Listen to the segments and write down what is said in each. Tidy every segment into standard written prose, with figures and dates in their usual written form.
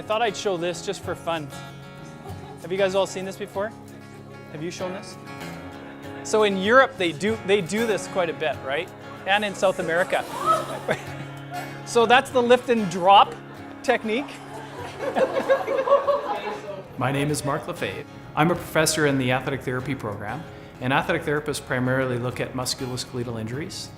I thought I'd show this just for fun. Have you guys all seen this before? Have you shown this? So in Europe, they do this quite a bit, right? And in South America. So that's the lift and drop technique. My name is Mark Lafave. I'm a professor in the athletic therapy program, and athletic therapists primarily look at musculoskeletal injuries,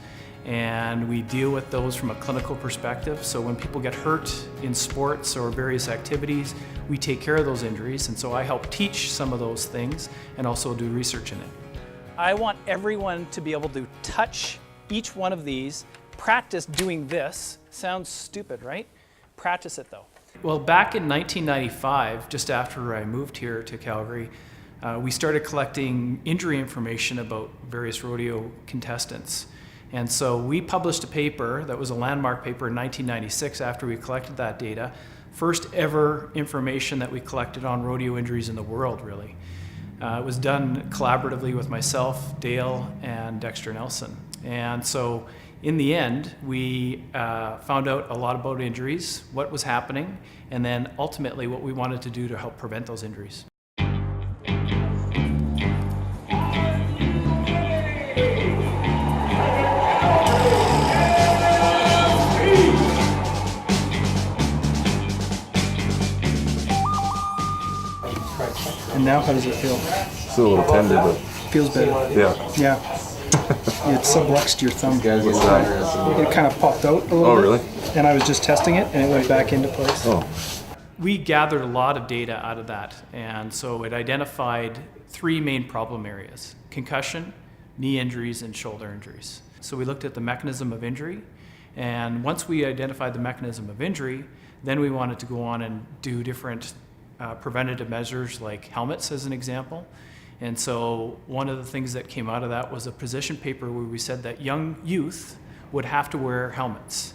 and we deal with those from a clinical perspective. So when people get hurt in sports or various activities, we take care of those injuries, and so I help teach some of those things and also do research in it. I want everyone to be able to touch each one of these, practice doing this. Sounds stupid, right? Practice it though. Well, back in 1995, just after I moved here to Calgary, we started collecting injury information about various rodeo contestants. And so we published a paper that was a landmark paper in 1996 after we collected that data. First ever information that we collected on rodeo injuries in the world, really. It was done collaboratively with myself, Dale, and Dexter Nelson. And so in the end, we found out a lot about injuries, what was happening, and then ultimately what we wanted to do to help prevent those injuries. And now how does it feel? It's a little tender, but Feels better. yeah. Yeah. It subluxed your thumb. What's that? It kind of popped out a little Oh, bit. really? And I was just testing it and it went back into place. Oh. We gathered a lot of data out of that, and so it identified three main problem areas: concussion, knee injuries, and shoulder injuries. So we looked at the mechanism of injury, and once we identified the mechanism of injury, then we wanted to go on and do different preventative measures like helmets as an example. And so one of the things that came out of that was a position paper where we said that young youth would have to wear helmets.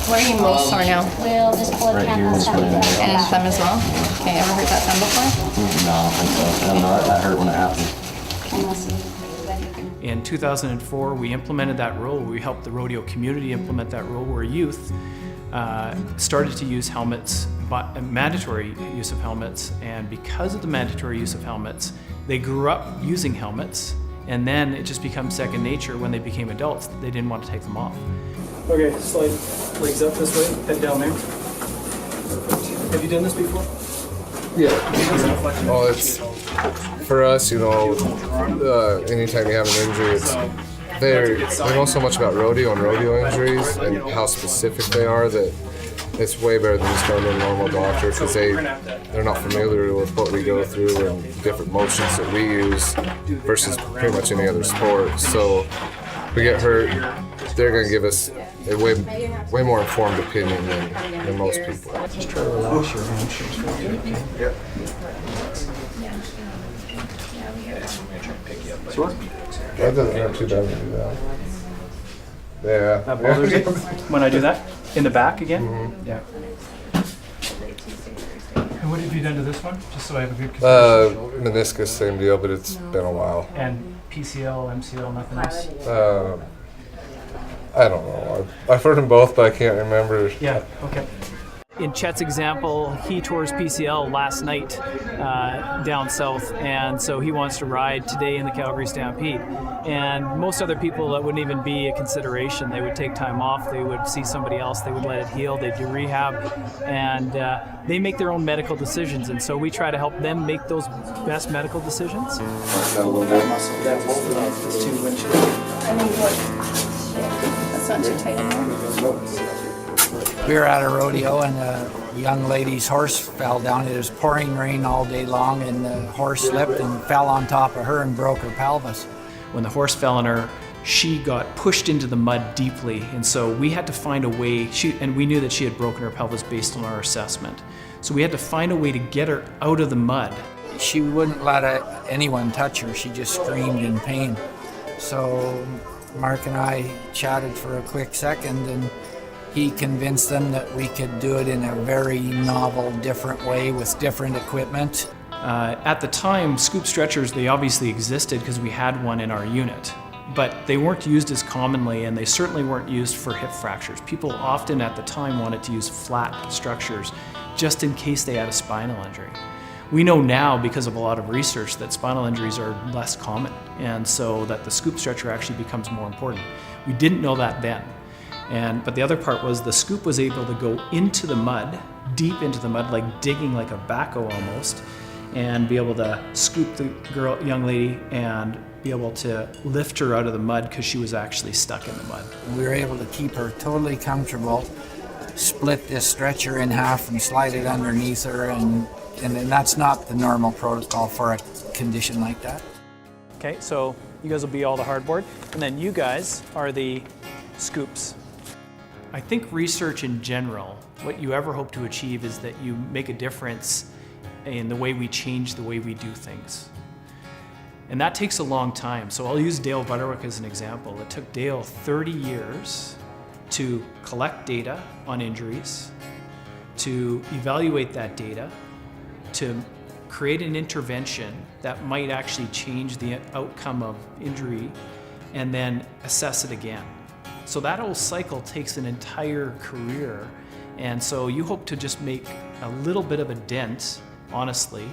Where are you most sore now? We'll just pull it Right here is where And thumb as well? Okay, ever hurt that thumb before? No, I don't think so. I don't know, that hurt when it happened. In 2004, we implemented that rule. We helped the rodeo community implement that rule where youth started to use helmets, mandatory use of helmets, and because of the mandatory use of helmets, they grew up using helmets, and then it just becomes second nature when they became adults. They didn't want to take them off. Okay, slide legs up this way, head down there. Have you done this before? Yeah. Well, it's for us, you know, anytime you have an injury, they know so much about rodeo and rodeo injuries and how specific they are that it's way better than just going to a normal doctor because they're not familiar with what we go through and different motions that we use versus pretty much any other sport. So if we get hurt, they're going to give us a way more informed opinion than most people. Just try to relax your hamstrings for a minute. Yep. Sure. That doesn't hurt too bad to do that. Yeah. That bothers you when I do that? In the back again? Mm-hmm. Yeah. And what have you done to this one? Just so I have a good consideration. Meniscus, same deal, but it's been a while. And PCL, MCL, nothing else? I don't know. I've heard them both, but I can't remember. Yeah, okay. In Chet's example, he tore his PCL last night down south, and so he wants to ride today in the Calgary Stampede. And most other people, that wouldn't even be a consideration. They would take time off, they would see somebody else, they would let it heal, they'd do rehab, and they make their own medical decisions, and so we try to help them make those best medical decisions. That's too windshield. That's not too tight anymore. We were at a rodeo and a young lady's horse fell down. It was pouring rain all day long and the horse slipped and fell on top of her and broke her pelvis. When the horse fell on her, she got pushed into the mud deeply, and so we had to find a way, and we knew that she had broken her pelvis based on our assessment. So we had to find a way to get her out of the mud. She wouldn't let anyone touch her. She just screamed in pain. So Mark and I chatted for a quick second, and he convinced them that we could do it in a very novel, different way with different equipment. At the time, scoop stretchers, they obviously existed because we had one in our unit. but they weren't used as commonly, and they certainly weren't used for hip fractures. People often at the time wanted to use flat structures just in case they had a spinal injury. We know now, because of a lot of research, that spinal injuries are less common, and so that the scoop stretcher actually becomes more important. We didn't know that then. But the other part was the scoop was able to go into the mud, deep into the mud, like digging like a backhoe almost, and be able to scoop the young lady and be able to lift her out of the mud because she was actually stuck in the mud. We were able to keep her totally comfortable, split this stretcher in half and slide it underneath her, and that's not the normal protocol for a condition like that. Okay, so you guys will be all the hardboard, and then you guys are the scoops. I think research in general, what you ever hope to achieve is that you make a difference in the way we change the way we do things. And that takes a long time. So I'll use Dale Butterwick as an example. It took Dale 30 years to collect data on injuries, to evaluate that data, to create an intervention that might actually change the outcome of injury, and then assess it again. So that whole cycle takes an entire career. And so you hope to just make a little bit of a dent, honestly,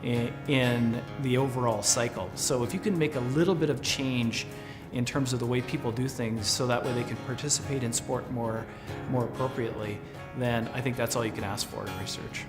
in the overall cycle. So if you can make a little bit of change in terms of the way people do things, so that way they can participate in sport more appropriately, then I think that's all you can ask for in research.